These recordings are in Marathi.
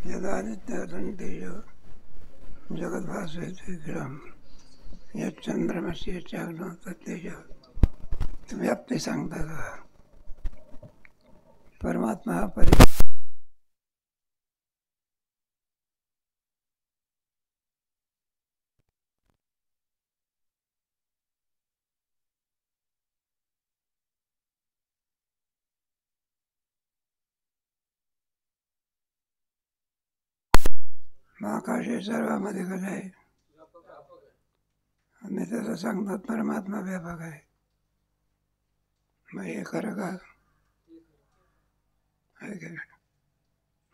यदादित्यगतं तेजो जगद्भासयतेऽखिलम् यच्चन्द्रमसि यच्चाग्नो तत्तेजो व्याप्ती सांगतात. परमात्मा हा आकाशे सर्वामध्ये कसं आहे आणि त्याचं सांगतात परमात्मा व्यापक आहे. मग हे खरं का?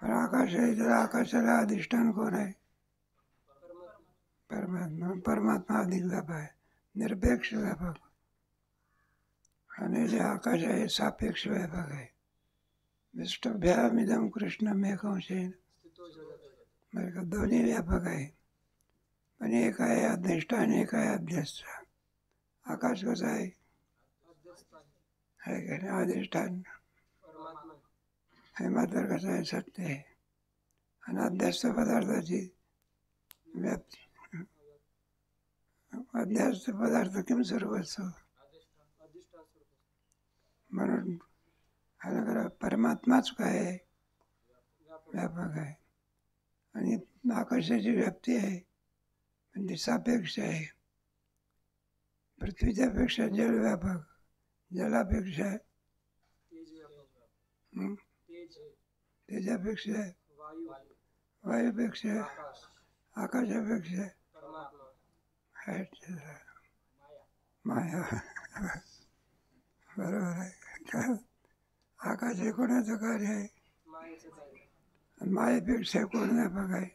पण आकाश आहे तर आकाशाला अधिष्ठान कोण आहे? परमात्मा. परमात्मा अधिक व्यापक आहे, निरपेक्ष व्यापक. आणि जे आकाश आहे सापेक्ष व्यापक आहे. विष्टभ्यामिदं कृष्णम एकंशेन. बरं का, दोन्ही व्यापक आहे. पण एक आहे अधिष्ठान, एक आहे अध्यस्त. आकाश कसं आहे का नाही? अधिष्ठान हे मात्र कसं आहे? सत्य आहे. आणि अध्यस्त पदार्थाची व्याप्ती. अध्यस्त पदार्थ किम सर्वस्व. म्हणून परमात्माच काय आहे? व्यापक आहे. आणि आकाशाची व्याप्ती आहे म्हणजे सापेक्ष आहे. पृथ्वीच्या पेक्षा जल व्यापक, जलापेक्षा तेजापेक्षा, वायूपेक्षा, आकाशापेक्षा माया. बरोबर आहे. आकाश हे कोणाचं कार्य आहे? मायेपेक्षा कोण व्यापक आहे?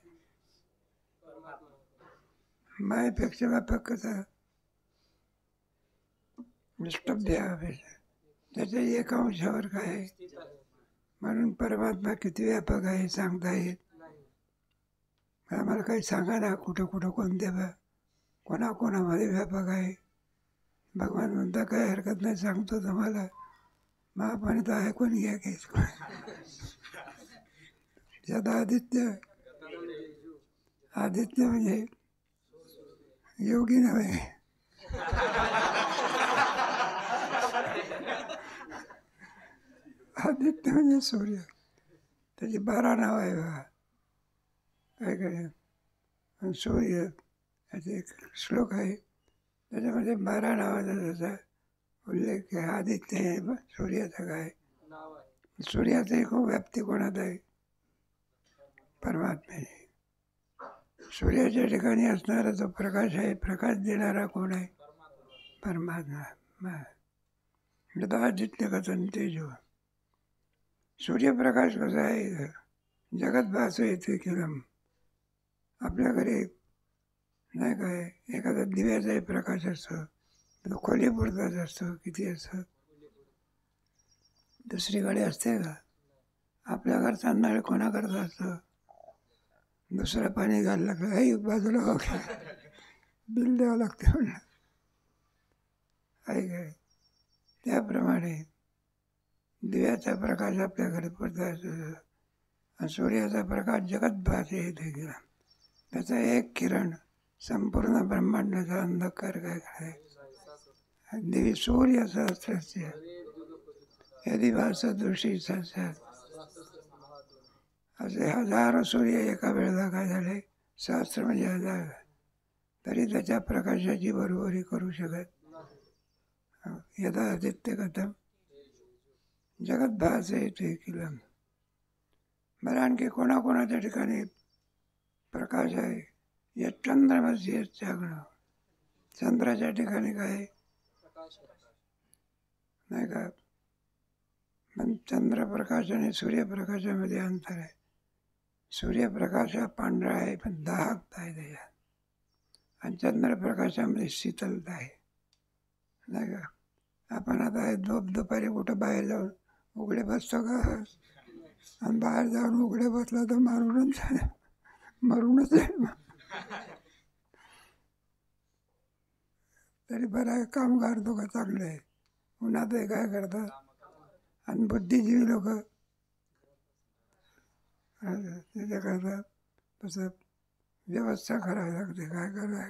मायेपेक्षा व्यापक कसं? विष्टभ्यापेक्षा. त्याच्या एका अंशावर काय? म्हणून परमात्मा किती व्यापक आहे सांगता येत. आम्हाला काही सांगा ना, कुठं कुठं कोणत्या कोणाकोणामध्ये व्यापक आहे. भगवान म्हणता काही हरकत नाही, सांगतो तुम्हाला. महापाणी तर ऐकून घ्या की. यदा आदित्य. आदित्य म्हणजे योगी नव्हे. आदित्य म्हणजे सूर्य. त्याची 12 नाव आहे बघा. काय काय सूर्य याचे एक श्लोक आहे, त्याच्यामध्ये 12 नावाचा त्याचा उल्लेख आहे. आदित्य हे सूर्याचं काय? सूर्याचं एक व्याप्ती कोणात आहे? परमात्म्याने. सूर्याच्या ठिकाणी असणारा जो प्रकाश आहे, प्रकाश देणारा कोण आहे? परमात्मा. आदित्य कथन तेजो. सूर्यप्रकाश कसा आहे? जगत भासयते अखिलम्. आपल्या घरी नाही काय एखादा दिव्याचाही प्रकाश असतो, तो खोलीपुरताच असतो. किती असतो? दुसरीकडे असते का? आपल्या घरचा नळ कोणाकरता असतो? दुसरं पाणी घायला लागलं, आई बाजूला बिल द्यावं लागतं म्हणलं. आहे काय? त्याप्रमाणे दिव्याचा प्रकाश आपल्या घरी पडता असतो. सूर्याचा प्रकाश जगत भासे देखील. त्याचा एक किरण संपूर्ण ब्रह्मांडाचा अंधकार काय कराय. दिवी सूर्य सहस्रस्य यदि भासदृशी सहस्रात. असे हजारो सूर्य एका वेळेला काय झाले? सहस्र म्हणजे 1000. तरी त्याच्या प्रकाशाची बरोबरी करू शकत. यदा आदित्य कथम जगत भासयते अखिलम्. बरं, आणखी कोणाकोणाच्या ठिकाणी प्रकाश आहे? या चंद्रमसी यच्चाग्नो. चंद्राच्या ठिकाणी काय नाही का? पण चंद्रप्रकाश आणि सूर्यप्रकाशामध्ये अंतर आहे. सूर्यप्रकाश हा पांढरा आहे पण दाहकता आहे त्याच्यात, आणि चंद्रप्रकाशामध्ये शीतलता आहे नाही का? आपण आता दुपारी कुठं बाहेर जाऊन उघडे बसतो का? आणि बाहेर जाऊन उघडे बसला तर मरूनच जाईल. तरी बरं आहे, काम करतो का चांगलं आहे. उन्हात काय करतात. आणि बुद्धिजीवी लोक त्याच्याकरता तसं व्यवस्था करावी लागते. काय करावं,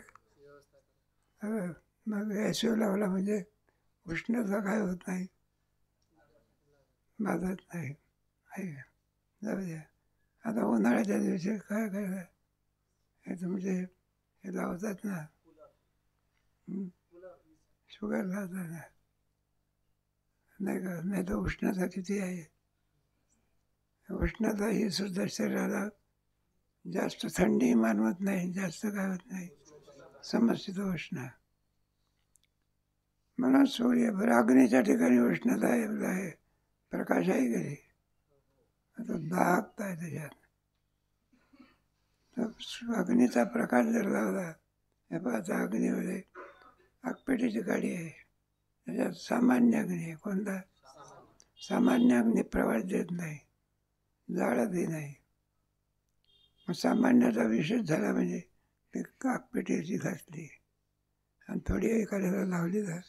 मग एसओ लावला म्हणजे उष्णता काय होत नाही, बाधत नाही. आहे का? जाऊ द्या. आता उन्हाळ्याच्या दिवशी काय करायचं, हे तुमचे हे लावतात ना, शुगर लावतात ना, नाही का? नाही तर उष्णता किती आहे. उष्णता ही सुद्धा शरीराला जास्त थंडी मानवत नाही, जास्त काय होत नाही, समशीतोष्ण. म्हणून सूर्य अग्नीच्या ठिकाणी उष्णता आहे, प्रकाश आहे गेली, आता दाहक आहे त्याच्यात. तर अग्नीचा प्रकाश जर लावला, हे पाहता अग्नीमध्ये आगपेटीची गाडी आहे, त्याच्यात सामान्य अग्नी आहे. कोणता? सामान्य अग्नी प्रवास देत नाही, जाळतही नाही. मग सामान्याचा विशेष झाला म्हणजे ती आगपेटीची घातली आणि थोडी एखाद्याला लावली तर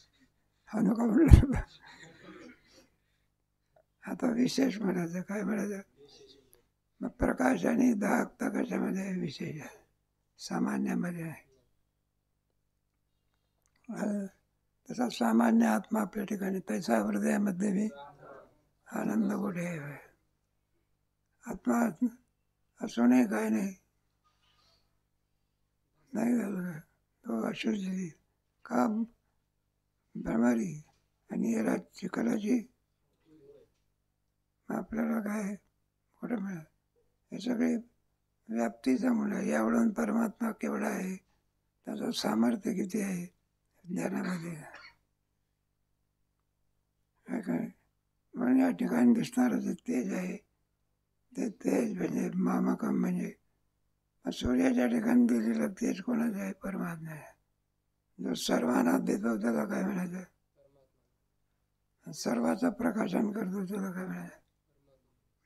अनुभव म्हणलं. आता विशेष म्हणायचं, काय म्हणायचं, मग प्रकाश आणि दाहकता कशामध्ये विशेष आहे, सामान्यामध्ये आहे. तसा सामान्य आत्मा आपल्या ठिकाणी, तैसा हृदयामध्ये मी आनंद कुठे आहे. आत्मा असूनही काय नाही, नाही झालं तो अशुद्धी काम भ्रमारी आणि या चिखलाची आपल्याला काय कुठं मिळालं. हे सगळे व्याप्तीचा म्हणा, यावळून परमात्मा केवढा आहे, त्याचं सामर्थ्य किती आहे ज्ञानामध्ये, काय. म्हणून या ठिकाणी दिसणारं जे तेज आहे, ते तेज म्हणजे मामकम, म्हणजे सूर्याच्या ठिकाणी दिलेलं तेज कोणाचं आहे, परमात्मा आहे. जो सर्वांना देतो त्याला काय म्हणायचं, सर्वाचं प्रकाशन करतो त्याला काय म्हणायचं,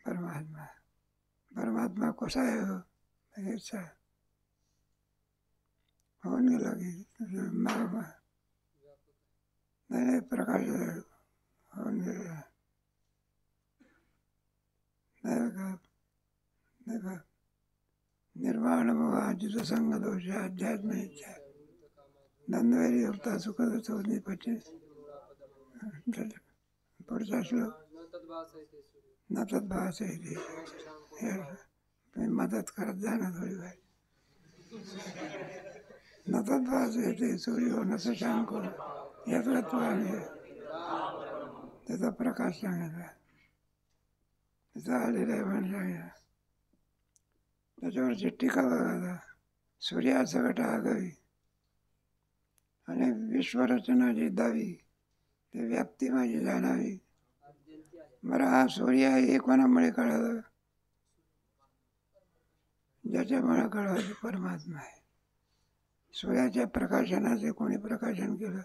परमात्मा. परमात्मा कसा आहे हो, हेच होऊन गेला की नाही, प्रकाश होऊन गेला नाही का. नाही का, निर्वाण जिथं संग दोष अध्यात्म इच्छा नंदवेरी होता सुखद होती पचे. पुढचा श्लोक, नतत भास आहे ते मदत करत जा ना थोडी वेळ. नतत भास आहे ते सूर्य होण्याचं शांक यातत्वाने त्याचा प्रकाश सांगितला, त्याचा आलेला आहे म्हणून सांगितलं. त्याच्यावरची टीका बघा, सूर्यासकट आगावी आणि विश्वरचना जी दावी, ते व्याप्ती माझी जाणावी. बरं, हा सूर्य हे कोणामुळे कळालं, ज्याच्यामुळे कळालं परमात्मा आहे. सूर्याच्या प्रकाशनाचे कोणी प्रकाशन केलं,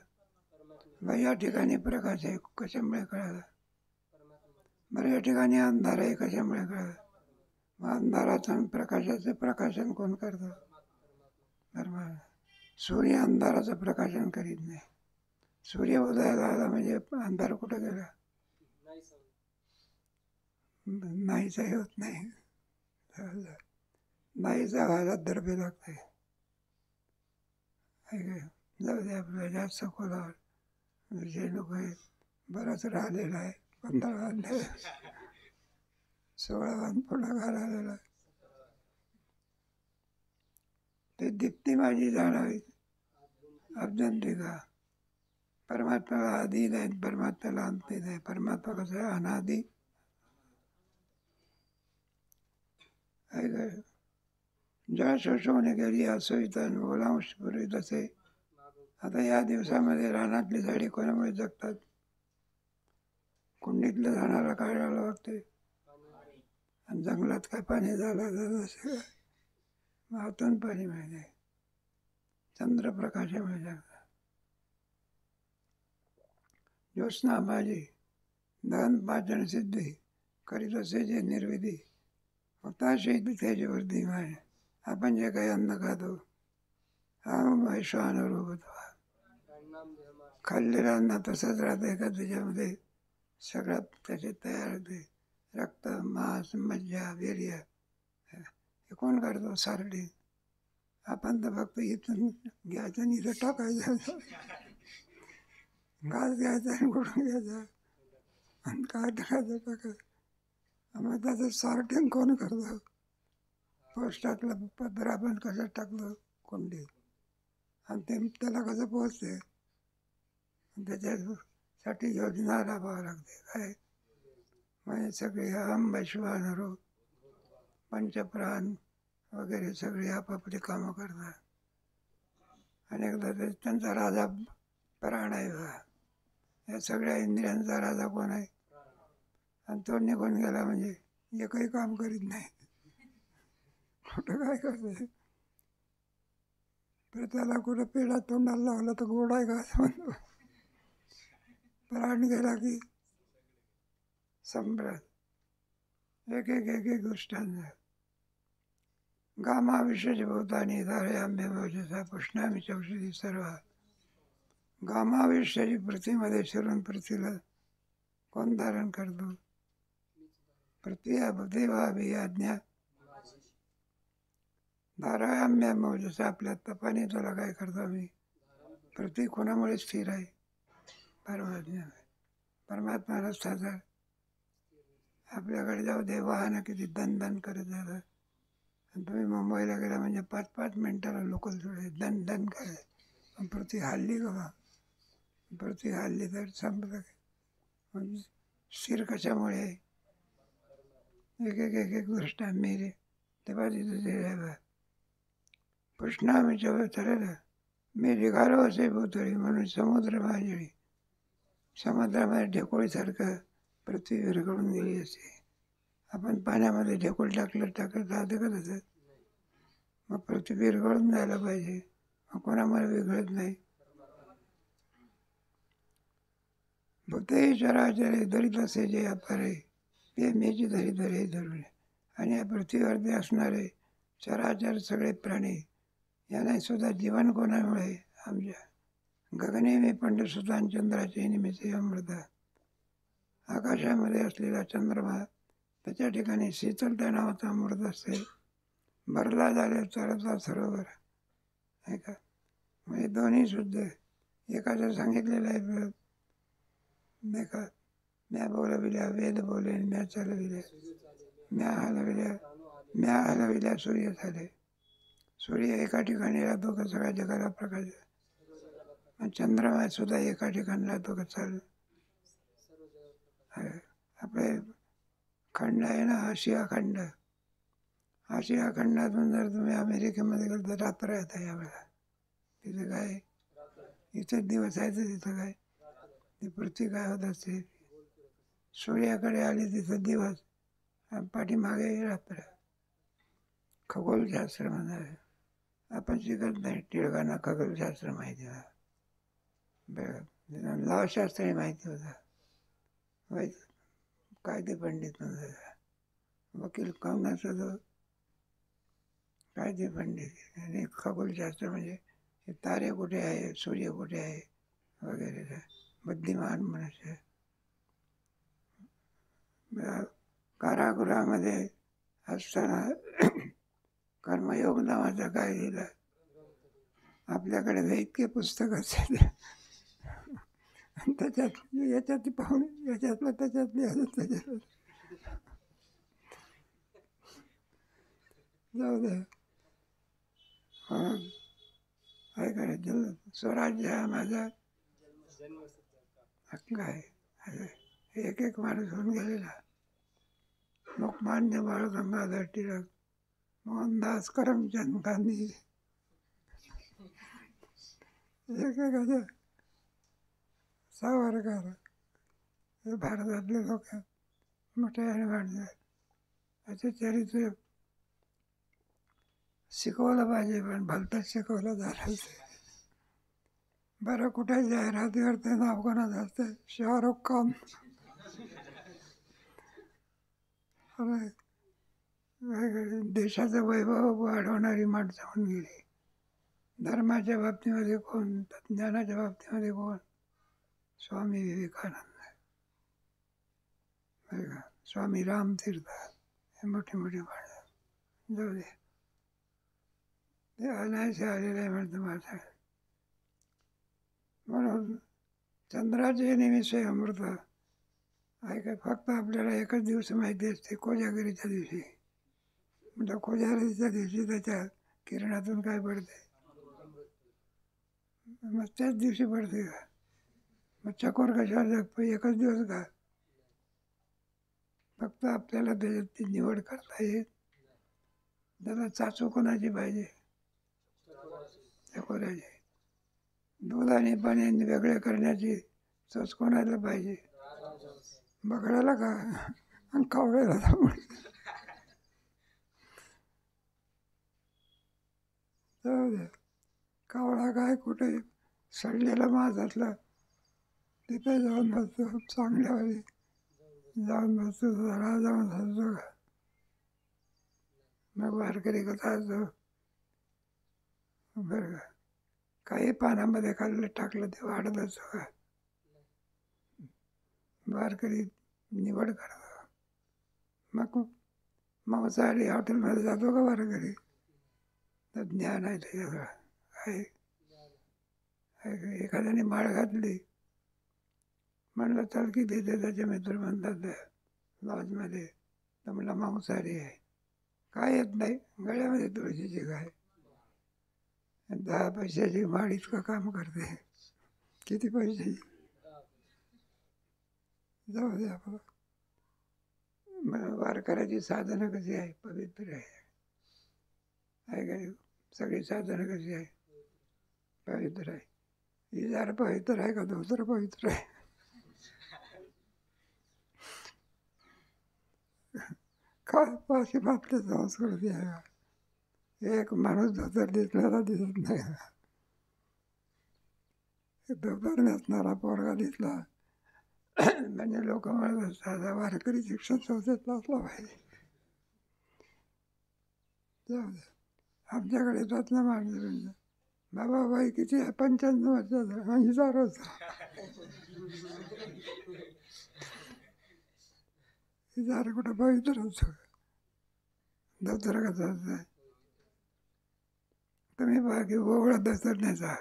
बा या ठिकाणी प्रकाश आहे, कशामुळे कळालं. बरं, या ठिकाणी अंधार आहे, कशामुळे कळालं. मग अंधाराचं प्रकाशाचं प्रकाशन कोण करतं, परमात्मा. सूर्य अंधाराचं प्रकाशन करीत नाही. सूर्य उदयाला आला म्हणजे अंधार कुठं गेला, नाहीच होत नाही. नाहीचा व्हायला द्रव्य लागते. जाऊ दे, आपल्या जास्त खोलावर विषय नको आहे. बराच राहिलेला आहे, 15 अध्याय, 16 पुढाकार आलेला आहे. ते दीप्ती माझी जाणावी अभ्यंतिका. परमात्म्याला आधी नाही, परमात्म्याला अंत नाही. परमात्मा कसं आहे, अनादी आहे का. जळ शोषवणे गेली असोईतन बोलांश पूर्वी तसे. आता या दिवसामध्ये रानातली झाडी कोणामुळे जगतात, कुंडीतल्या झाडाला काढायला लागते, आणि जंगलात काय पाणी झालं तर आतून पाणी मिळते, चंद्रप्रकाशामुळे जगतात. ज्योत्स्ना माझी दहन पाचन सिद्धी करीत असे जे निर्विधी होता शेत त्याच्यावरती माय. आपण जे काही अन्न खातो, हा वैश्वानरूप होतो. खाल्लेलं अन्न तसंच राहते का, त्याच्यामध्ये सगळ्यात त्याचे तयार होते रक्त, मांस, मज्जा, वीर्य, हे कोण करतो सारडी? आपण तर फक्त इथून घ्यायचं आणि इथं टाकायचं, घास घ्यायचा आणि कुठून घ्यायचा आणि काय टाकायचं टाकायचं. मग त्याचं सॉर्टिंग कोण करतं? पोस्टातलं पत्र आपण कसं टाकलं कोंडीत आणि ते त्याला कसं पोचते, त्याच्यासाठी योजना राबावं लागते. काय म्हणजे सगळे अहम वैश्वानरो पंचप्राण वगैरे सगळे आपापली कामं करतात. अनेकदा त्यांचा राजा प्राण आहे बा. या सगळ्या इंद्रियांचा राजा कोण आहे? आणि तो निघून गेला म्हणजे एकही काम करीत नाही. कुठं काय करते? तर त्याला कुठं पेढा तोंडाला लावला तर गोड आहे का असं म्हणतो. प्राण गेला की संभ्रत एक एक एक एक दृष्टांत. गामाविषयी भूतानी धारयाम्य भोजसा पुष्णामी चौषधी सर्व. गामाविषयी पृथ्वीमध्ये शिरून पृथ्वीला कोण धारण करतो? पृथ्वी देवाभियाज्ञा धारायाम्य भोजसा. आपल्या तपाने त्याला काय करतो मी? पृथ्वी कोणामुळे स्थिर आहे? परमात्मा. परमात्मा रस्त्याचा आपल्याकडे जाऊ दे, वाहनं किती दन दन करत जातात. आणि तुम्ही मुंबईला गेला म्हणजे 5-5 मिनिटाला लोकल सोडे दन दन करायचं. पृथ्वी हल्ली का बा? पृथ्वी हल्ली तर संपलं. म्हणजे स्थिर कशामुळे? एक एक एक एक गोष्ट मेरे तेव्हा तिथे पुष्णामीच्या ठरलं मी निघालो असे भोवतळी म्हणून समुद्र माझी. समुद्रामध्ये ढेकोळीसारखं पृथ्वी विरघळून गेली असते. आपण पाण्यामध्ये ढेकूळ टाकत राहते का तसं? मग पृथ्वी विरघळून जायला पाहिजे. मग कोणामुळे विरघळत नाही? भूतही चराचरे धरीत असे जे अपारे ते मेची धरी धरे धरून. आणि या पृथ्वीवरती असणारे चराचर सगळे प्राणी यांना सुद्धा जीवन कोणामुळे? आमच्या गगने मी पंडसुतान चंद्राचे निमित्त अमृत. आकाशामध्ये असलेला चंद्रमा त्याच्या ठिकाणी शीतलता नावाचा अमृत असते. भरला झाले चरता सरोवर आहे का? म्हणजे दोन्ही शुद्ध. एकाचं सांगितलेलं आहे नाही का, म्या बोलविल्या वेद बोले म्या चालविल्या, म्या हलविल्या सूर्य झाले. सूर्य एका ठिकाणी राहतो का सगळ्या जगाला प्रकाश? चंद्रमा सुद्धा एका ठिकाणी राहतो का? चालू आपले खंड आहे ना, आशिया खंड. आशिया खंडातून जर तुम्ही अमेरिकेमध्ये गेलं तर रात्र येत आहे यावेळेला. तिथे काय? इथे दिवस आहे तर तिथं काय? ती पृथ्वी काय होत असते? सूर्याकडे आली तिथं दिवस आणि पाठीमागे रात्र. खगोलशास्त्र म्हणाले. आपण शिकत नाही. टिळकांना खगोलशास्त्र माहिती होतं, लावशास्त्रही माहिती होता. कायदे पंडित वकील कामनाचा जो कायदे पंडित आणि खगोलशास्त्र म्हणजे हे तारे कुठे आहे, सूर्य कुठे आहे वगैरे. बुद्धिमान मनुष्य. कारागृहामध्ये असताना कर्मयोग नावाचा काय दिला. आपल्याकडे इतके पुस्तक असते त्याच्यात याच्यात पाहून याच्यातलं त्याच्यात लिहायचं त्याच्यात. जाऊ दे. काय करायचं? स्वराज्य हा माझा हक्क आहे. एक एक माणूस होऊन गेलेला. लोकमान्य बाळ गंगाधर टिळक, मोहनदास करमचंद गांधी, एकेकाचे सावरकर. हे भारतातले लोक मोठे आणि वाढले. याचे चरित्र शिकवलं पाहिजे, पण भलतंच शिकवलं झालं. बरं, कुठे जाहिरातीवर ते नाव कोणाचं असते? शाहरुख खान. देशाचं वैभव वाढवणारी माणसं होऊन गेली. धर्माच्या बाबतीमध्ये कोण? ज्ञानाच्या बाबतीमध्ये कोण? स्वामी विवेकानंद, स्वामी रामतीर्थ, हे मोठे मोठे माणसं. जाऊ दे, ते अनायसे आलेलं आहे म्हणतं माझं. म्हणून चंद्राचे निमिषे अमृत आहे का, फक्त आपल्याला एकच दिवस माहिती असते, कोजागिरीच्या दिवशी. म्हणजे कोजागिरीच्या दिवशी त्याच्या किरणातून काय पडते, मग त्याच दिवशी पडते का. मग चकोर कशावर जगतो, एकच दिवस का. फक्त आपल्याला त्याच्यात ती निवड करता येईल. त्याला चाचू कोणाची पाहिजे, चकोराची. दूध आणि पाणी वेगळे करण्याची चोच कोणाला पाहिजे, बकऱ्याला का आणि कावळ्याला. जाऊ दे, कावळा काय कुठे सडलेला मांस असला तिथे जाऊन बसतो, चांगल्यावाली जाऊन बसतो, जरा जाऊन बसतो का. मग वारकरी कसा असतो बरं का, काही पानामध्ये खाल्लं टाकलं ते वाढत असतो का. वारकरी निवड करतो. मग मांसाहारी हॉटेलमध्ये जातो का वारकरी, तर ज्ञान आहे त्याच्याकडं आहे. एखाद्याने माळ घातली म्हणलं चल की तिथे त्याचे मित्र म्हणतात लॉजमध्ये, तर म्हणलं मांसाहारी आहे. काय येत नाही, गळ्यामध्ये तुळशीची काय, 10 पैशाची माळ इतकं काम करते, किती पैसे. जाऊ दे आपलं. वारकऱ्याची साधनं कशी आहे, पवित्र आहे का नाही. सगळी साधनं कशी आहे, पवित्र आहे. इजार पवित्र आहे का धोतर पवित्र आहे. काय पाश्चिमात्य संस्कृती आहे का. एक माणूस धोतर दिसणारा दिसत नाही, धोतर नसणारा पोरगा दिसला म्हणजे लोक म्हणत असतात वारकरी शिक्षण संस्थेतला असला पाहिजे. जाऊ दे, आमच्याकडे त्यातला माणूस म्हणजे बाबा बाई किती आहे, 95 वर्षाचा, 1000 वर्ष. इजार कुठं पवित्र असतो, धोतर कसं असतं. तुम्ही बघा की ओवळा धोतरण्याचा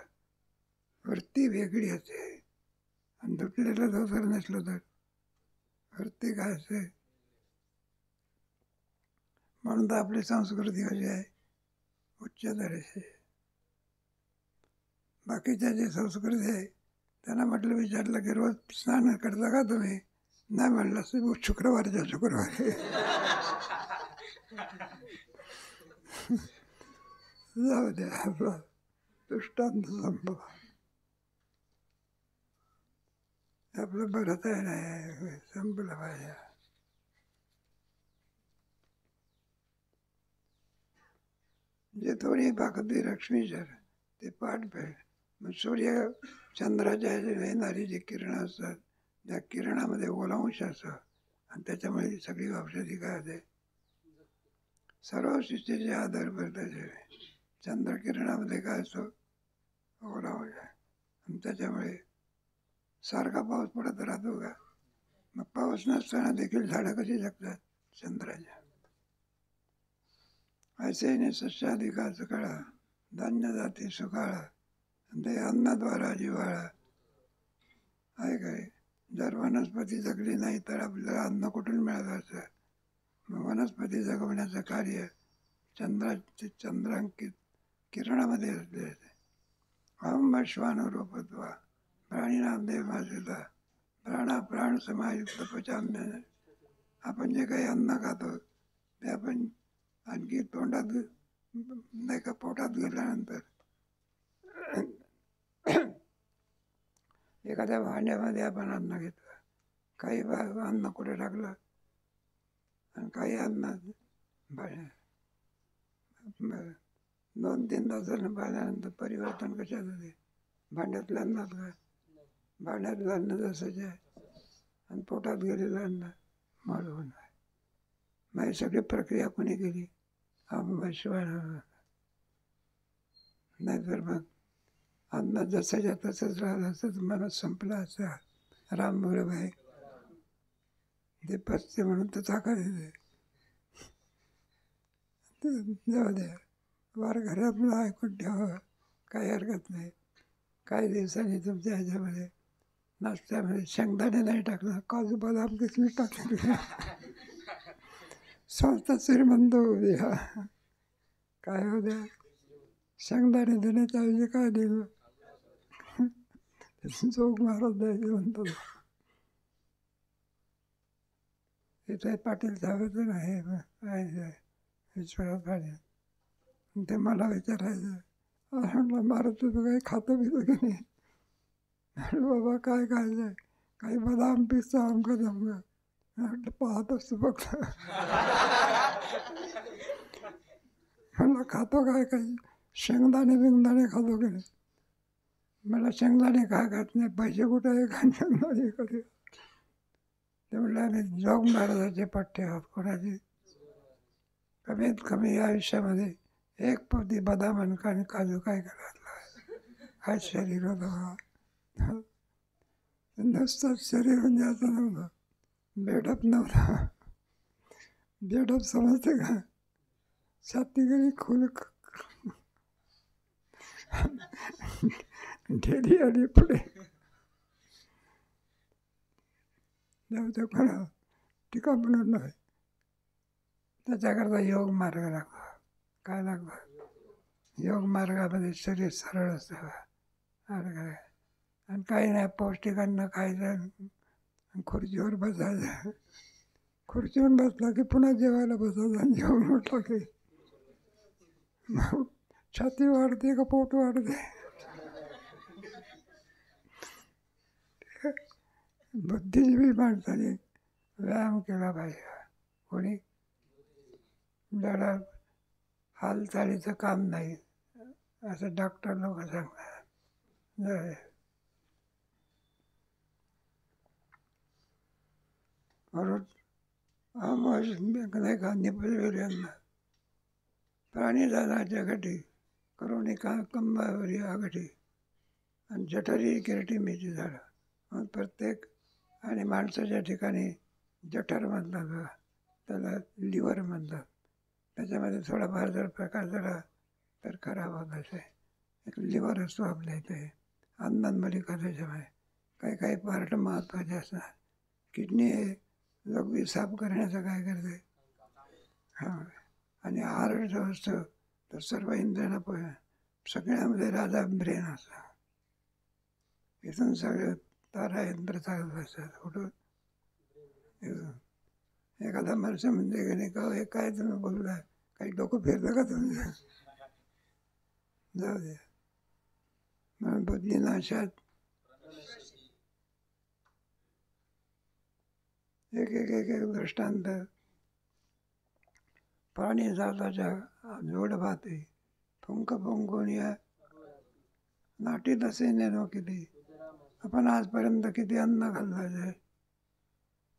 वृत्ती वेगळी असते, आणि धुतलेलं धोतर नसलं तर वृत्ती काय असते. म्हणून तर आपली संस्कृती कशी आहे, उच्च दर्जाची. बाकीच्या जे संस्कृती आहे त्यांना म्हटलं, विचारलं की रोज स्नान करता का तुम्ही, नाही म्हणलं शुक्रवारच्या शुक्रवारी. जाऊ द्या, आपला दृष्टांत संपला. आपलं बरंच आहे नाही, संपलं पाहिजे. जे थोडी पाकती लक्ष्मीचर ते पाठ फेड. मग सूर्य चंद्राच्या येणारी जी किरणं असतात, त्या किरणामध्ये ओलांश असतो, आणि त्याच्यामुळे सगळी औषधी काय होते, सर्व सृष्टीचे आधार त्याचे चंद्रकिरणामध्ये काय असतो, ओलांश, आणि त्याच्यामुळे सारखा पाऊस पडत राहतो का. मग पाऊस नसताना देखील झाडं कशी जगतात, चंद्राच्या. ऐसे सस्याधिकाच काळा, धान्य जाती सुकाळा, ते अन्नाद्वारा जिव्हाळा आहे काय. जर वनस्पती जगली नाही तर आपल्याला अन्न कुठून मिळत असतं. मग वनस्पती जगवण्याचं कार्य चंद्रांकित किरणामध्ये असले. अहम श्वानुरूपत्वा प्राणीनाम देव माझेला प्राणा प्राण समायुक्त पचाम्य. आपण जे काही अन्न खातो ते आपण आणखी तोंडात नाही का, पोटात गेल्यानंतर एखाद्या भांड्यामध्ये आपण अन्न घेतलं, काही अन्न कुठे टाकलं, आणि काही अन्न 2-3 तासानं पाहिल्यानंतर परिवर्तन कशात होते, भांड्यातलं अन्नात का. भांड्यातलं अन्न जसंच आहे, आणि पोटात गेलेलं अन्न मळ होणार. मग ही सगळी प्रक्रिया कोणी केली, नाहीतर मग अन्न जसंच्या तसंच राहिलं असतं, मला संपलं असतं. राम बोले भाई ते पचते म्हणून तर ताकद येते, जाऊ द्या, वार घरातलं ऐकून ठेवा, काही हरकत नाही. काही दिवसांनी तुमच्या ह्याच्यामध्ये नाश्त्यामध्ये शेंगदाणे नाही टाकणार, काजू बदाम किसमिस टाकले. स्वतः श्रीमंत होऊ द्या. काय होऊ द्या, शेंगदाणे देण्याच्या ऐवजी काय दिलं, जोग महाराज द्यायचे म्हणतो. इथे पाटील साहेबाचं आहे विश्वनाथ पाटील, ते मला विचारायचं, म्हटलं महाराज तुझं काही खातं पितं की नाही. म्हटलं बाबा काय खायचं आहे, काही बदाम पिस्ता आमका जमलं. म्हटलं पाहत असतो फक्त. म्हणलं खातो काय, काही शेंगदाणे बिंगदाणे खातो की नाही. मला शेंगदाणे काय खात नाही, पैसे कुठे आहे का शेंगदाणे कधी. ते म्हटलं आम्ही जोग महाराजाचे पठ्ठे आहोत, कोणाचे कमीत कमी आयुष्यामध्ये एक पोती बदाम आणि काजू काय घातला, हा शरीर होतं. नुसतं शरीर म्हणजे असं नव्हतं, बेडप नव्हता. बेडप समजते का, छाती गेली खोल, ढेरी आली पुढे. जाऊ कोणा टीका म्हणून नाही, त्याच्याकरता योग मार्ग लागतो. काय लागतं, योग मार्गामध्ये शरीर सरळ असावं. आणि काही नाही, पौष्टिक अन्न खायचं, खुर्चीवर बसायचं. खुर्चीवर बसला की पुन्हा जेवायला बसायचं, आणि जेवण उठलं की छाती वाढते का पोट वाढते. बुद्धिजीवी माणसाने व्यायाम केला पाहिजे. कोणी जरा हालचालीचं काम नाही असं डॉक्टर लोक सांगतात. म्हणून नाही का निपजलेल्यांना प्राणी जाण्याच्या घटी करुणी कंबावरी आघटी आणि जठरी किरटिमीची झाडं. मग प्रत्येक आणि माणसाच्या ठिकाणी जठर म्हणतात बघा, त्याला लिव्हर म्हणतात. त्याच्यामध्ये थोडाफार जर प्रकार झाला तर खराब होत असे. एक लिव्हर असतो आपल्या इथे अन्नांमध्ये का, त्याच्यामध्ये काही काही पार्ट महत्त्वाचे असतात. किडनी हे लघवी साफ करण्याचं काय करते, हां. आणि हार्ट जो असतं तर सर्व इंद्रियांना सगळ्यामध्ये राजा ब्रेन असतं. इथून सगळे तारा यंत्र चालत असतात. कुठं एखादा माणसं म्हणजे की नाही का, हे काय तुम्ही बोलला, काही डोकं फिरलं का तुम्ही. जाऊ द्या. म्हणून बुद्धीनाशात एक एक एक एक दृष्टांत. प्राणी जाताच्या जोड भाते फुंक फुंकून नाटी तसे नेनो किती. आपण आजपर्यंत किती अन्न खाल्लं आहे,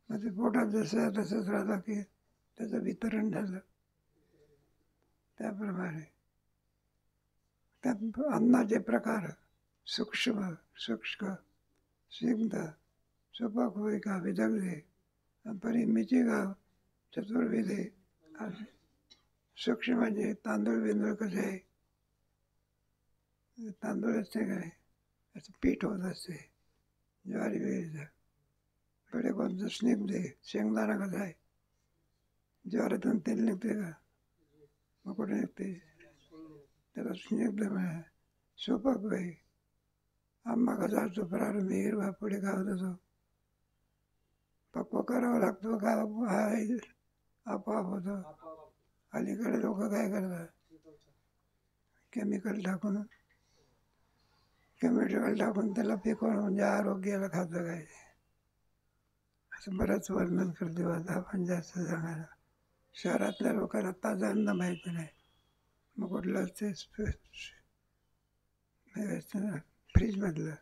मग ते पोटात जसं तसंच राहिलं की त्याचं वितरण झालं. त्याप्रमाणे त्या अन्नाचे प्रकार सूक्ष्म सूक्ष्म स्निग्ध सुपक्विका विदग्धे परिमिचिका चतुर्विधे. सूक्ष्म म्हणजे तांदूळ बिंदूळ कसे आहे, तांदूळ असते काय असं पीठ होत असते, ज्वारी वेळीचं. कडे कोणतं स्निग्ध आहे, शेंगदाणा कसा आहे, ज्वारीतून तेल निघते का, मग कुठे निघते, त्याला स्निग्ध मिळा. सुपक बाई आंबा कसा असतो प्रारंभी हिरवा, पुढे काय होत असो, पक्व करावा लागतो का आपोआप होतो. अलीकडे लोक काय करतात, केमिकल टाकून त्याला पिकवून म्हणजे आरोग्याला खातं काय, असं बरंच वर्णन करते. आता आपण जास्त सांगायला, शहरातल्या लोकांना ताजं अन्न माहिती नाही, मग कुठलं ते फ्रीजमधलं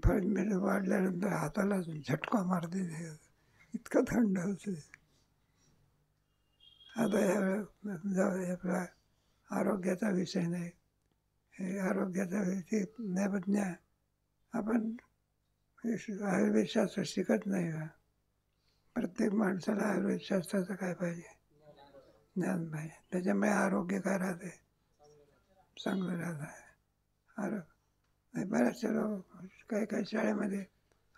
फ्रीजमध्ये वाढल्यानंतर हाताला झटका मारते, इतकं थंड होते. आता यावेळेस आपला आरोग्याचा विषय नाही, हे आरोग्याचा विषय नैबज्ञ. आपण आयुर्वेदशास्त्र शिकत नाही का, प्रत्येक माणसाला आयुर्वेदशास्त्राचं काय पाहिजे, ज्ञान पाहिजे. त्याच्यामुळे आरोग्य काय राहते, चांगलं राहत आहे. आरोग्य बऱ्याचशा लोक काही काही शाळेमध्ये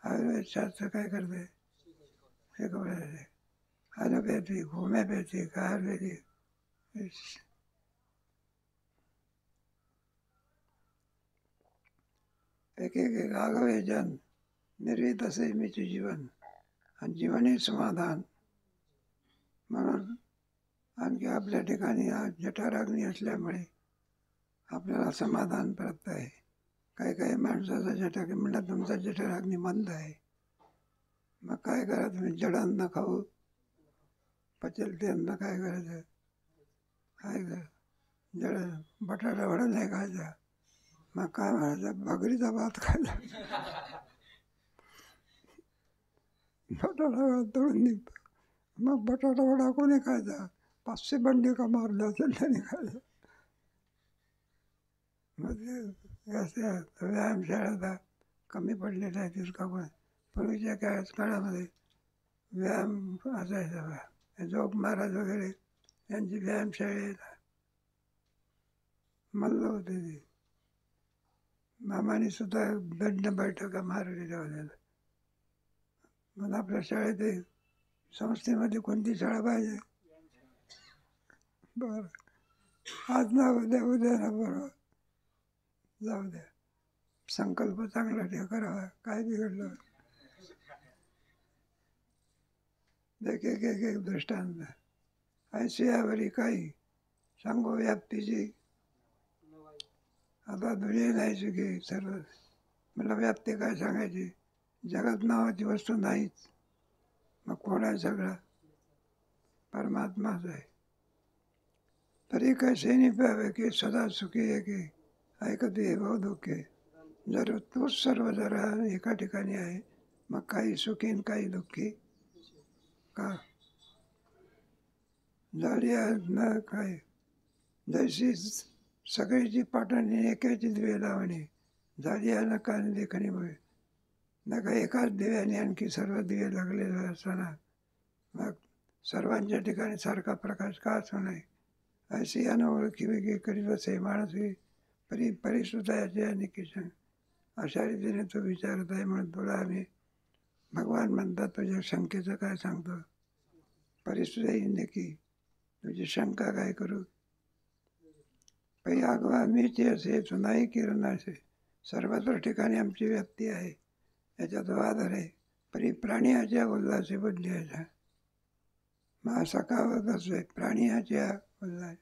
आयुर्वेद शास्त्र काय करते, शिकवले ॲलोपॅथिक, होमिओपॅथिक, आयुर्वेदिक. एक एक एक आगवे जन निर्वित असे मीचे जीवन, आणि जीवनही समाधान. म्हणून आणखी आपल्या ठिकाणी आज जठराग्नी असल्यामुळे आपल्याला समाधान प्राप्त आहे. काही काही माणसाचा जठराग्नी म्हणतात तुमचा जठराग्नी मंद आहे. मग काय करा, तुम्ही जड अन्न खाऊ, पचेल ते अन्न काय करायचं, काय कर जड बटाटा वडा नाही खायचा. मग काय म्हणायचं, भगरीचा भात खायचा. बटाटा वडा तळून निघतो. मग बटाटा वडा कोणी खायचा, 500 बंडी का मारलं असेल त्याने खायचं. मग ते व्यायामशाळा आता कमी पडलेल्या आहेत तितका. पण पूर्वीच्या काळामध्ये व्यायाम असायचा. जोग महाराज वगैरे यांची व्यायामशाळेत मल्ल होते ते. मामाने सुद्धा दंड बैठका मारलेल्या होत्या. मग आपल्या शाळेत संस्थेमध्ये कोणती शाळा पाहिजे, बरं आज ना उद्या, उद्या ना बरोबर जाऊ द्या. संकल्प चांगला ठेव, करावा, काय बिघडलं. एक एक एक एक दृष्टांत ऐशी यावरी काही सांगो व्याप्तीची. आता दुनिया नाही चुकी सर्व. मला व्याप्ती काय सांगायची, जगात नावाची वस्तू नाहीच. मग कोण आहे सगळा, परमात्माच आहे. तरी कैसे नाही पाहावे की सदा सुखी आहे की ऐकते भाऊ दुःखे. जर तोच सर्व जरा एका ठिकाणी आहे, मग काही सुखी आणि काही दुःखी का. झाली न काय जैशी सगळीची पाठणी एकाची दिवे लावणी. झाली न कान देखणीमुळे नका एकाच दिव्याने आणखी सर्व दिवे लागलेले असताना मग सर्वांच्या ठिकाणी सारखा प्रकाश का असू नये. अशी अनोळखी वेगळी करीत असे माणसी परिसुद्धाचे आणि किशन. अशा रीतीने तो विचारत आहे. म्हणून तुला आम्ही भगवान म्हणतात तुझ्या शंकेचं काय सांगतो. परिसुद्धा येईन की तुझी शंका काय करू. पै आगवा मीचे असे नाही किरण असे. सर्वत्र ठिकाणी आमची व्याप्ती आहे, याच्यात वाद आहे. परी प्राणियाच्या उल्हासे बुद्ध्याच्या. मग असा का होत असे, प्राणियाच्या उल्हास.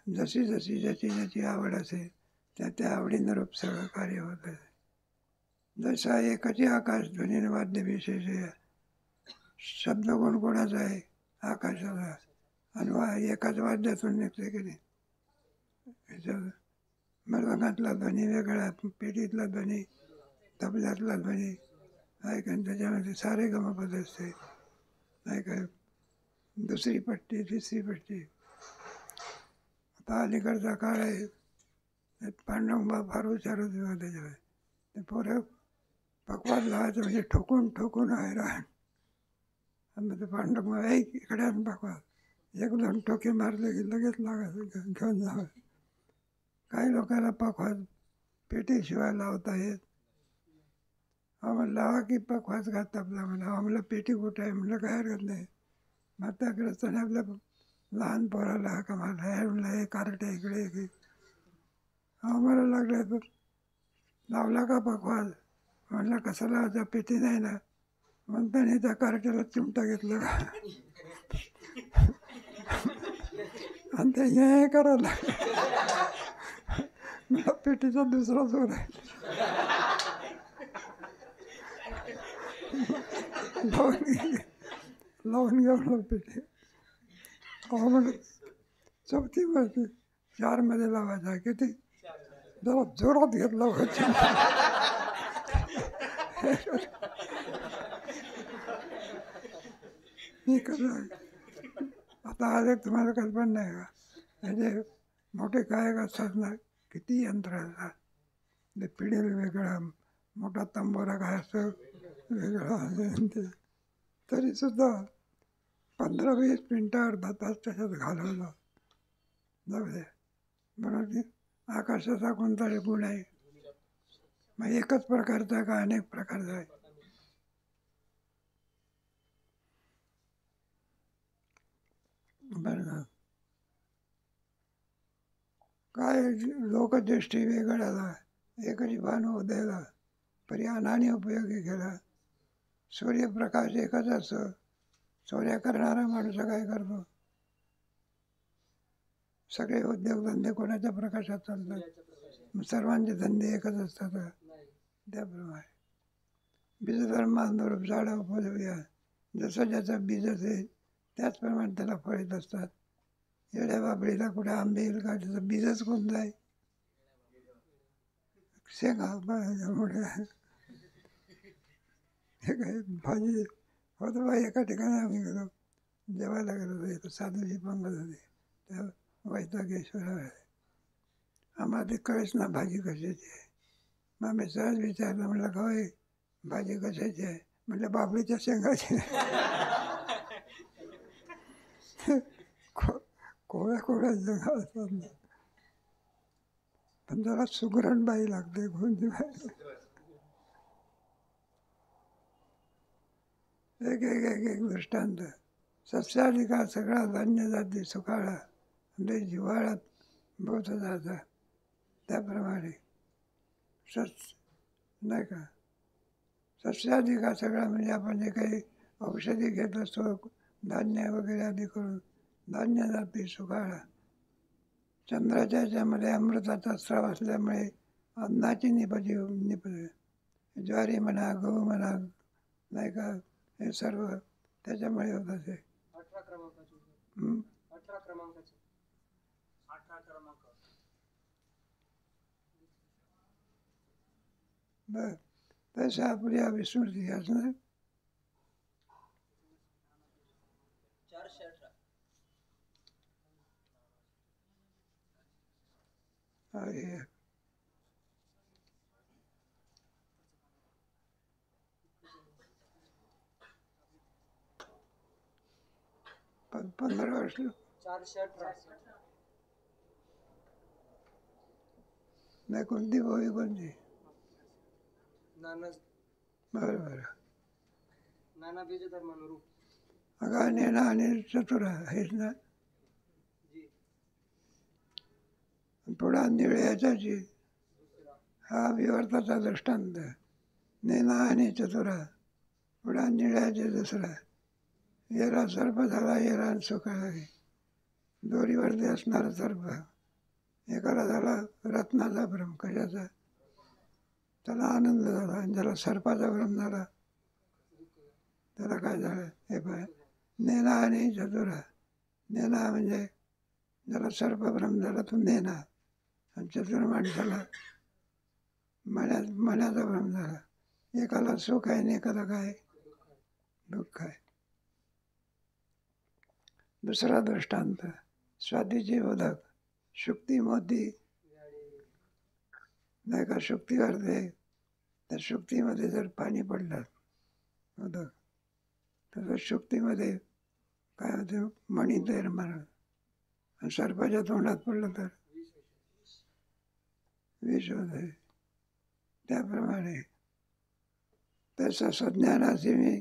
जशी जशी ज्याची ज्याची आवड असेल त्या त्या आवडीनं रूप सगळं कार्य होत आहे. जसा एकाची आकाश ध्वनी वाद्य विशेष शब्द कोण कोणाचा आहे, आकाशाचा. आणि एकाच वाद्यातून निघते की नाही. मृदंगातला ध्वनी वेगळा, पेटीतला ध्वनी, तबल्यातला ध्वनी आहे का. त्याच्यामध्ये सारे गमपद असते, नाही का. दुसरी पट्टी, तिसरी पट्टी. आता अलीकडचा काळ आहे, पांडुरंग फार हुशार होते त्याच्यामध्ये. ते पोरं पकवाद लावायचं म्हणजे ठोकून ठोकून आहे राहण. आणि ते पांडुरंग इकडे पकवाद. एक दोन ठोके मारले की लगेच लागायचं, घेऊन जावं. काही लोकांना पकवाद पेटीशिवाय लावता येत. आम्हाला लावा की पकवाज घात आपला. म्हणा आम्हाला पेटी कुठं आहे, म्हणलं काय हरकत नाही. म्हाताग्रस्ताने आपल्या लहान पोराला का मला म्हणलं हे कार्ट इकडे की आम्हाला लागलं तर लावला का पकवाज. म्हणलं कसं लावायचा, पेटी नाही ना. म्हणताना त्या कार्ट्याला चिमटा घेतलं का आणि ते हे करायला मला पेटीचा दुसरा जोर आहे. लावून घेऊन पेटी. अहो म्हणलं चौथी मध्ये 4 मध्ये लावायचा किती, जरा जोरात घेतला व्हायचं. मी कसं आता आले तुम्हाला कल्पना नाही का. म्हणजे मोठे गायक असतात ना, किती यंत्र असतात. ते पिढील वेगळं, मोठा तंबोरा काय असतो वेगळा. ते तरीसुद्धा 15-20 मिनटं अर्धा तास त्याच्यात घालवलं जाऊ दे. म्हणून ती आकाशाचा कोणताही गुण आहे, मग एकच प्रकारचा का अनेक प्रकारचा आहे? बरं का? काय लोकदृष्टी वेगळ्याला एकच भान उदयाला परी अनाने उपयोगी केला. सूर्यप्रकाश एकच असतो, चोऱ्या करणारा माणूस काय करतो? सगळे उद्योगधंदे कोणाच्या प्रकाशात चालतात? सर्वांचे धंदे एकच असतात का? त्याप्रमाणे बीजधर्मानुरूप झाडं उपजवूया. जसं ज्याचं बीज असेल त्याचप्रमाणे त्याला फळ येत असतात. येड्या बाबळीला कुठे आंबे येईल का? त्याचं बीजच कोणतं आहे? शेंगा त्यामुळे हे काय भाजी होतं बा. एका ठिकाणी आम्ही गेलो, जेवायला गेलो होतो, एक साधूची पंगत होती. त्या वैतागेश्वरावर आम्हाला ते कळेच ना भाजी कशाची आहे. मग आम्ही सहज विचारलं, म्हटलं का होय भाजी कशाची आहे? म्हटलं बाबळीच्या शेंगाची. कोळ्या कोळ्या शेंगा असतात ना, पण जरा सुगरण बाई लागते कोणती बाई. एक एक एक एक दृष्टांत. सस्याधिकार सगळा धान्य जाती सुकाळा, म्हणजे जिव्हाळ्यात बोध जाता. त्याप्रमाणे नाही का, सस्याधिकार सगळा म्हणजे आपण जे काही औषधी घेत असतो धान्य वगैरे आदी करून, धान्य जाती सुकाळा. चंद्राच्या ह्याच्यामध्ये अमृताचा स्राव असल्यामुळे अन्नाची ज्वारी म्हणा, गहू म्हणा, नाही का, हे सर्व त्याच्यामुळे होत असे. 18 क्रमांकाचे बर. तसं आपली विस्मृती असणार. 15 वर्ष. 418 नाही, कोणती बोवी कोणती? बरं बरं. नाना बीज धर्मानुरूप अगा नेना आणि चतुर आहेच ना. पुढा निळ्याची हा विवर्ताचा दृष्टांत. नेना आणि चतुरा पुढा निळ्याचे दुसरा. येरा सर्प झाला, येरा सुकाळा. दोरीवरती असणारा सर्प एकाला झाला रत्नाचा भ्रम. कशाचा? त्याला आनंद झाला. आणि ज्याला सर्पाचा भ्रम झाला त्याला काय झालं? हे पाय, नेना आणि चतुरा. नेना म्हणजे ज्याला सर्पभ्रम झाला तो नेना, आणि चतुर माणसाला मनाचा भ्रम झाला. एकाला सुख आहे आणि एकाला काय दुःख आहे. दुसरा दृष्टांत, स्वातीची उदक. शुक्ती मोती नाही का, शुक्ती करते. त्या शुक्तीमध्ये जर पाणी पडलं उदक, तर शुक्तीमध्ये काय होते? मणी तयार मार. आणि सर्पाच्या तोंडात पडलं तर विष होते. त्याप्रमाणे त्याचा सज्ञानाशी मी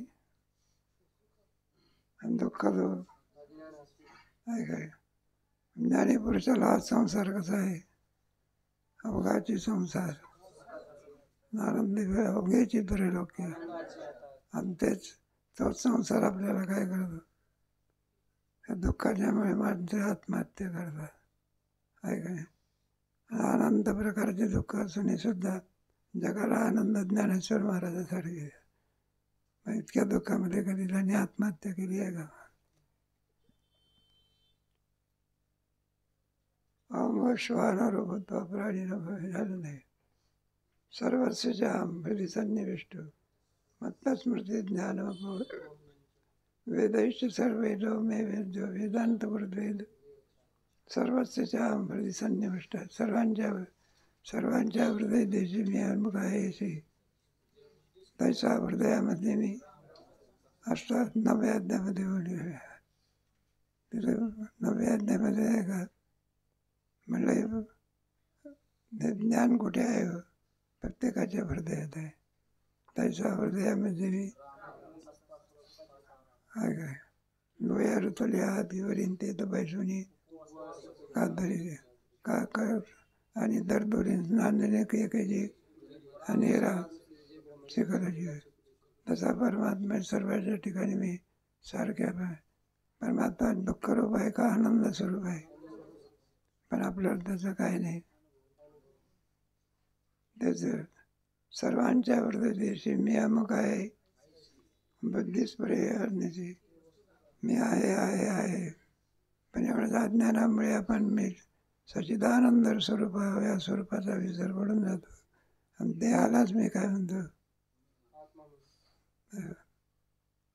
आणि दुःख दो आहे काय. ज्ञानी पुरुषाला हा संसार कसा आहे? अवघाची संसार, आनंदी अवघेची त्रैलोक्य. आणि तोच संसार आपल्याला काय करतो? या दुःखाच्यामुळे माणसे आत्महत्या करतात, आहे काय. अनंत प्रकारचे दुःख असूनही सुद्धा जगाला आनंद ज्ञानेश्वर महाराजासारखे. इतक्या दुःखामध्ये कधी त्यांनी आत्महत्या केली आहे का? श्वानारूपत्व प्राणी झालं नाही. सर्वस्वच्या हृदय सन्निविष्ट मत्तस्मृती ज्ञान वेदैश्च सर्वेदो मे वेद्यो वेदांत वेद. सर्वस्वच्या हृदय सन्निविष्ट, सर्वांच्या हृदय देशी मी अन्मुख आहे. तैसा हृदयामध्ये मी 9व्या अध्यायामध्ये बोलले. तिथं 9व्या अध्यायामध्ये आहे का म्हणलं हे ज्ञान कुठे आहे हो? प्रत्येकाच्या हृदयात आहे. त्याच्या हृदयामध्ये मी आहे काय डोळ्या ऋतुल्या हातीवरील ते तर बैसुनी कातरी का आणि दरदोरी नांदणे केजी आणि शिखराची तसा परमात्मा सर्वांच्या ठिकाणी मी सारख्या परमात्मा दुःख रूप आहे का आनंद स्वरूप आहे, पण आपल्याला त्याचं काय नाही. त्याचं सर्वांच्या हृदयाशी मी अमुक आहे बुद्धिस्परे करण्याची मी आहे पण एवढ्या अज्ञानामुळे आपण मी सच्चिदानंद स्वरूप या स्वरूपाचा विसर पडून जातो आणि देहालाच मी काय म्हणतो.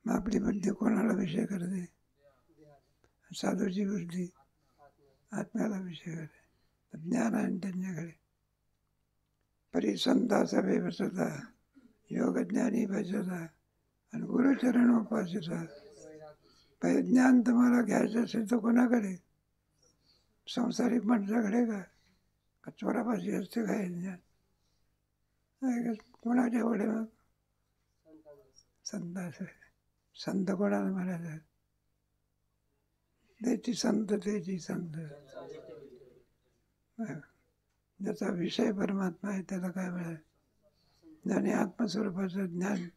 मग आपली बुद्धी कोणाला विषय करते? साधूची बुद्धी आत्म्याला विषय करते. ज्ञान आहे त्यांच्याकडे. परिसंताचा व्यवस्था योग ज्ञानी भजता आणि गुरुचरण उपासता. पहिले ज्ञान तुम्हाला घ्यायचं असेल तर कोणाकडे? संसारिक माणसाकडे का चोरापाशी असते काय ज्ञान? कोणाच्या वडे मग संत असे. संत कोणाला म्हणायचं? त्याची संत ज्याचा विषय परमात्मा आहे त्याला काय मिळालं? ज्याने आत्मस्वरूपाचं ज्ञान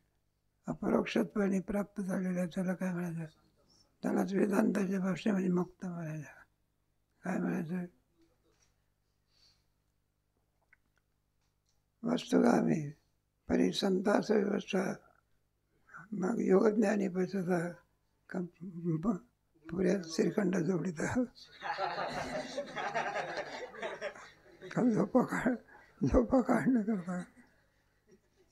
अपरोक्षत्वाने प्राप्त झालेलं आहे त्याला काय म्हणायचं? त्यालाच वेदांताच्या भाषेमध्ये मुक्त म्हणायचं. काय म्हणायचं? वस्तुगामी परिसंतास व्यवस्था मग योगज्ञानी पैसा पुऱ्या श्रीखंड जोडीत झोपा काढणं करता.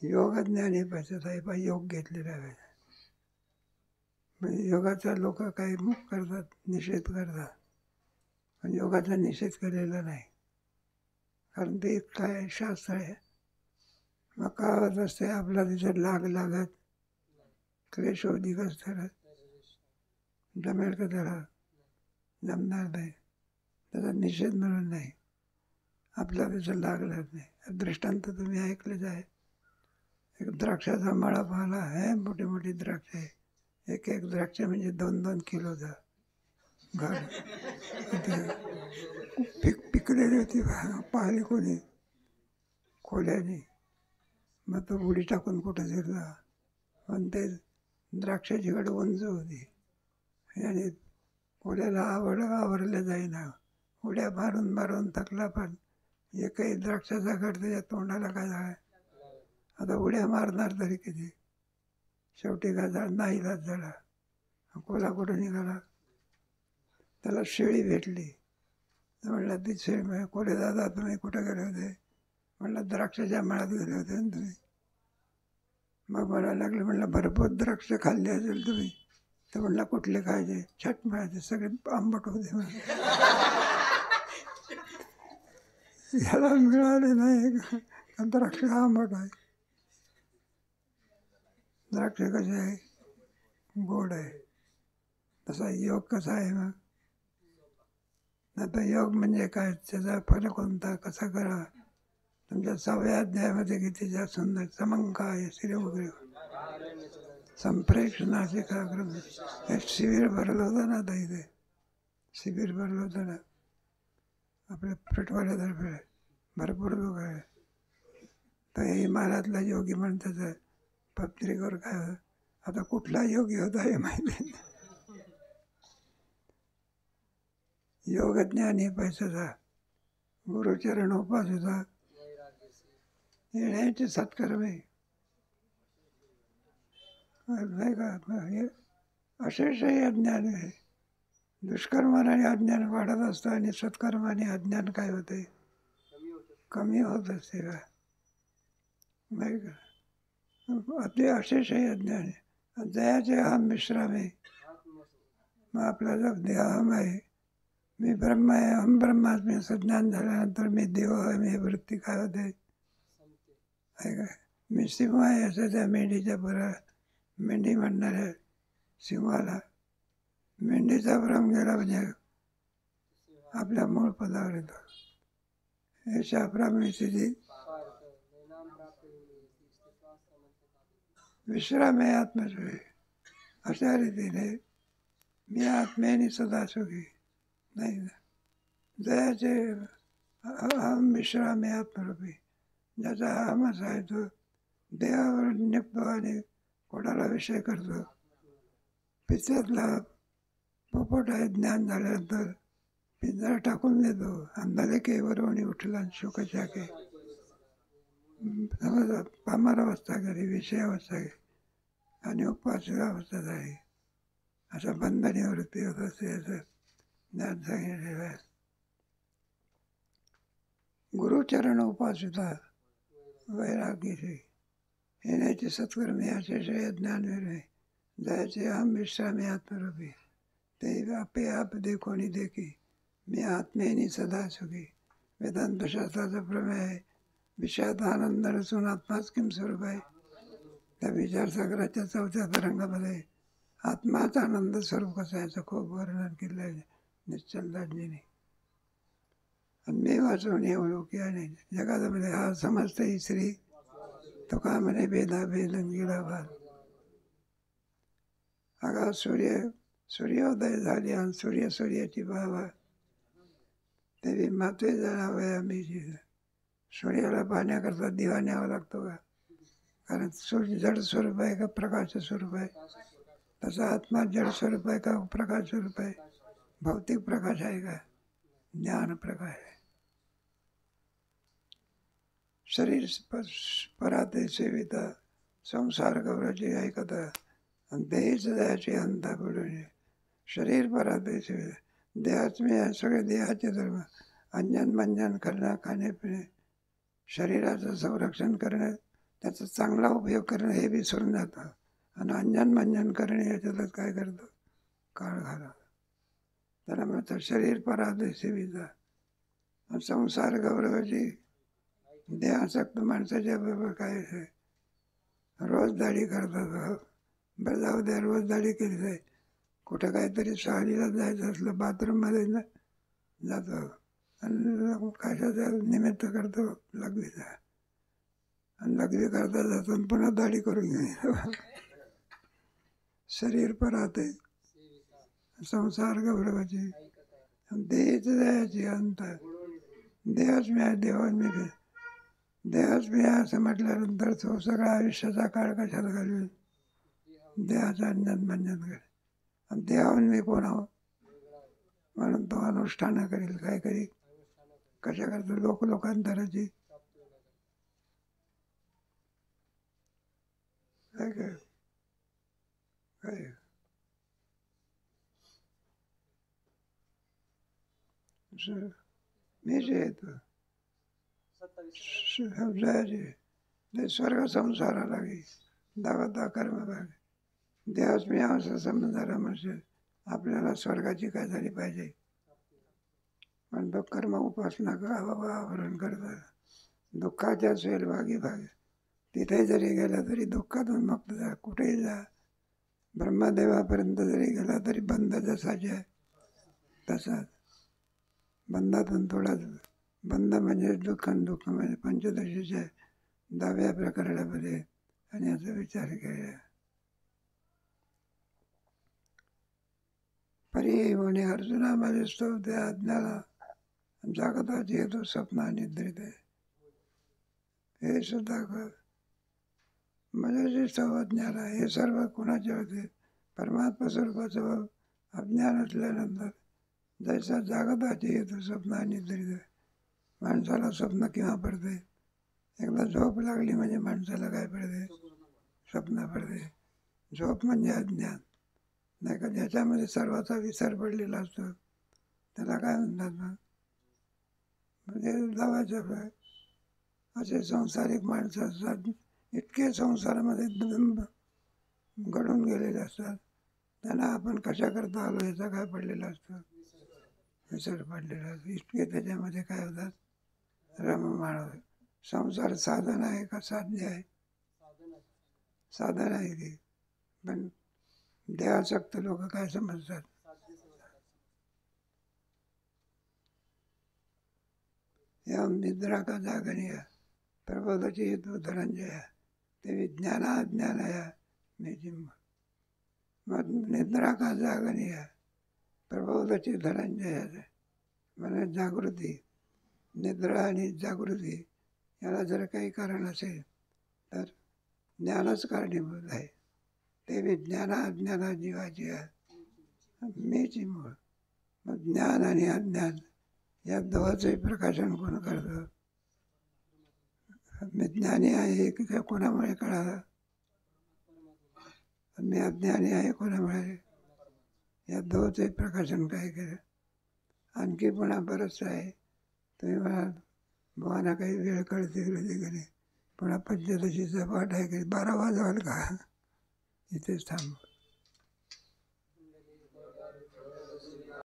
योगज्ञानी पैसा आहे पण योग घेतलेला आहे. म्हणजे योगाचा लोक काही मुख करतात, निषेध करतात, पण योगाचा निषेध केलेला नाही. कारण ते काय शास्त्र आहे. मग कावत असते आपला तिथे लागत क्लेशोधिक असतात. जमेल का त्याला? जमणार नाही. त्याचा निषेध म्हणून नाही, आपला तिथे लागणार नाही. दृष्टांत तुम्ही ऐकलेच आहे. एक द्राक्षाचा मळा पाहिला आहे, मोठी मोठी द्राक्ष आहे. एक द्राक्ष म्हणजे 2-2 किलोचा घड पिकलेली होती. पाहिली कोणी खोल्याने. मग तो उडी टाकून कुठं शिरला. पण ते द्राक्षाची घड उंच होती आणि खोल्याला आवरल्या जाईना. उड्या मारून थकला, पण एकही द्राक्षाचा घड त्याच्या तोंडाला काय झाला. आता उड्या मारणार तरी किती? शेवटी काय झालं, नाईलाज झाला. कोला कुठं निघाला. त्याला शेळी भेटली. तर म्हणलं ती शेळी. कोले दादा तुम्ही कुठं गेले होते? म्हणलं द्राक्षाच्या मळ्यात गेले होते ना तुम्ही. मग म्हणायला लागले, म्हणलं भरपूर द्राक्ष खाल्ले असेल तुम्ही. तर म्हणला कुठले खायचे? छट मिळायचे, सगळे आंबट होते. याला मिळाले नाही का द्राक्ष आंबट आहे. द्राक्ष कसे आहे? गोड आहे. तसा योग कसा आहे? मग आता योग म्हणजे काय? त्याचा फरक कोणता? कसा करा? तुमच्या 6व्या अध्यायामध्ये किती जास्त सुंदर समंकाय श्री वगैरे संप्रेक्षणाचे कार्यक्रम. हे शिबिर भरलं होतं ना आता इथे. शिबिर भरलं होतं ना आपल्या फ्रेटवाल्यातर्फे. भरपूर लोक आहे. तर हिमालयातला योगी म्हणतात पत्रिकेवर काय आता कुठला योगी होता हे माहिती नाही. योगज्ञानी पैसाचा गुरुचरण उपासता येण्याचे सत्कर्म आहे. नाही का? अशेषही अज्ञान आहे. दुष्कर्माने अज्ञान वाढत असतं आणि सत्कर्माने अज्ञान काय होते? कमी होत असते का? नाही का? अति अशेषही अज्ञान आहे. दयाचे अहम विश्राम आहे. मग आपला जो देहम आहे, मी ब्रह्म आहे, अहम ब्रह्मास्मी असं ज्ञान झाल्यानंतर मी देव आहे, मी वृत्ती काय होते? आहे का? मी सिंह आहे असं त्या मेंढीच्या मेंढी म्हणणाऱ्या सिंहाला मेंढीचा भ्रम गेला म्हणजे आपल्या मूळ पदावर येतो. हे शाप्रामी स्थिती विश्रामे आत्मसुखी. अशा रीतीने मी आत्मेने सदा सुखी. नाही ना, जयाचे अहम विश्रामे आत्मरूपी. ज्याचा अहमच आहे तो देहावर निघतो आणि कोणाला विषय करतो. पित्यातला पोपट आहे, ज्ञान झाल्यानंतर पिंजरा टाकून देतो. अंधाले केवरवणी उठला शुकचाके. समज पामर अवस्था केली, विषय अवस्था केली आणि उपासित अवस्था आहे. असा बंधनी वृत्ती होत असते, असं ज्ञान सांगितलेलं आहे. गुरुचरण उपासिता वैराग्यशी येण्याची सत्कर्मी अशेषय ज्ञान विरमे. जयाचे अहम विश्रामी आत्मरूपी. ते आपे आप देखोनी देखी मी आत्मेनी सदा सुखी. वेदांत शास्त्राचा प्रमेय आहे. विषयात आनंद नसून आत्माच किम स्वरूप आहे. त्या विचारसागराच्या 4थ्या तरंगामध्ये आत्माच आनंद स्वरूप कसा याचं खूप वर्णन केलं आहे निश्चलदासजीने. आणि मी वाचून ओळखी आणि जगामध्ये हा समजते श्री तुका म्हणे भेदा भेदन गेला भाल. अगा सूर्योदय झाली आणि सूर्याची भावा तेवी माते जणावया मी. सूर्याला पाहण्याकरता दिवा न्यावा लागतो का? कारण सूर्य जड स्वरूप आहे का प्रकाश स्वरूप आहे? तसा आत्मा जड स्वरूप आहे का प्रकाश स्वरूप आहे? भौतिक प्रकाश आहे का ज्ञान प्रकाश आहे? शरीर पराते सेविता संसार गौराची ऐकता आणि देहीच द्यायची अंता पडून. शरीर पराते सेविता, देहाच मी आहे. सगळे देहाचे धर्म अंजन मंजन करणं, खाणेपिणे, शरीराचं संरक्षण करणं, त्याचा चांगला उपयोग करणं हे विसरून जातं. आणि अंजन मंजन करणे याच्यातच काय करतो? काळ घाला. त्याला म्हणतात शरीर पराते सेविता. संसार गौरवाची देहासक्त माणसाच्या बरोबर काय आहे, रोज दाढी करतात. बरं जाऊ द्या, रोज दाढी केली जाईल. कुठं काहीतरी सहलीला जायचं असलं बाथरूममध्ये जातो आणि कशाचं निमित्त करतो लघवीचा. आणि लघवी करता जातो आणि पुन्हा दाढी करून घेऊन. शरीर पराते संसार गौरवाची देहीच द्यायची अंत. देहच मी आहे, देवाच मी आहे. देहच मी आहे असं म्हटल्यानंतर तो सगळा आयुष्याचा काळ कशात घालवेल? देहाचा अंजन मंजन करेल. आणि देहाहून मी कोण आहो म्हणून तो अनुष्ठान करेल. काय करील? कशा करतो? लोकांतराची. काय काय काय मी जे येतो समजायचे स्वर्ग संसाराला दावता कर्म भाग. देहाच मी असं समजणारा म्हणजे आपल्याला स्वर्गाची काय झाली पाहिजे. पण तो कर्म उपासना आवरण करतात. दुःखाच्या भागी भाग. तिथे जरी गेला तरी दुःखातून मुक्त जा. कुठेही जा, ब्रह्मदेवापर्यंत जरी गेला तरी बंध जसाचे आहे तसाच. बंधातून थोडाच. बंध म्हणजे दुःख आणि दुःख म्हणजे पंचदशीच्या 10व्या प्रकरणामध्ये आणि याचा विचार केला. परी म्हणे अर्जुनामध्ये स्तवते अज्ञाना जागताची हेतू स्वप्ना निद्रित आहे. हे सुद्धा म्हणजे जे सर्वज्ञान आहे हे सर्व कुणाचे होते? परमात्मा स्वरूपाचं अज्ञान असल्यानंतर जैसा जागताची हेतू स्वप्ना निद्रित आहे. माणसाला स्वप्न केव्हा पडते? एकदा झोप लागली म्हणजे माणसाला काय पडते? स्वप्न पडते. झोप म्हणजे अज्ञान नाही का? ज्याच्यामध्ये सर्वाचा विसर पडलेला असतो त्याला काय म्हणतात ना? म्हणजे लावायचं. असे संसारिक माणसं असतात, इतके संसारामध्ये घडून गेलेले असतात. त्यांना आपण कशा करता आलो याचा काय पडलेला असतो? विसर पडलेला असतो. इतके त्याच्यामध्ये काय होतात? रममाण. संसार साधन आहे का साध्य आहे? साधन आहे ते. पण देहासक्त लोक काय समजतात? एवं निद्रा का जागरणीय प्रबोधची हेतु धनंजय ते विज्ञानाज्ञानय निजिम मग निद्रा का जागरणीय प्रबोधची धनंजय म्हणजे जागृती. निद्रा आणि जागृती याला जर काही कारण असेल तर ज्ञानच कारणीभूत आहे. ते विज्ञान अज्ञाना जीवाची मीची मूळ. मग ज्ञान आणि अज्ञान या दोहाचे प्रकाशन कोण करतं? मी ज्ञानी आहे की काय कोणामुळे कळालं? मी अज्ञानी आहे कोणामुळे? या दोहाचे प्रकाशन काय केलं? आणखी पुन्हा बरंच आहे. तुम्ही म्हणाल बुवांना काही वेळ कळते कधी पुन्हा पंचदशीचा पाठ आहे की 12 वाजवाल का? इथेच थांब.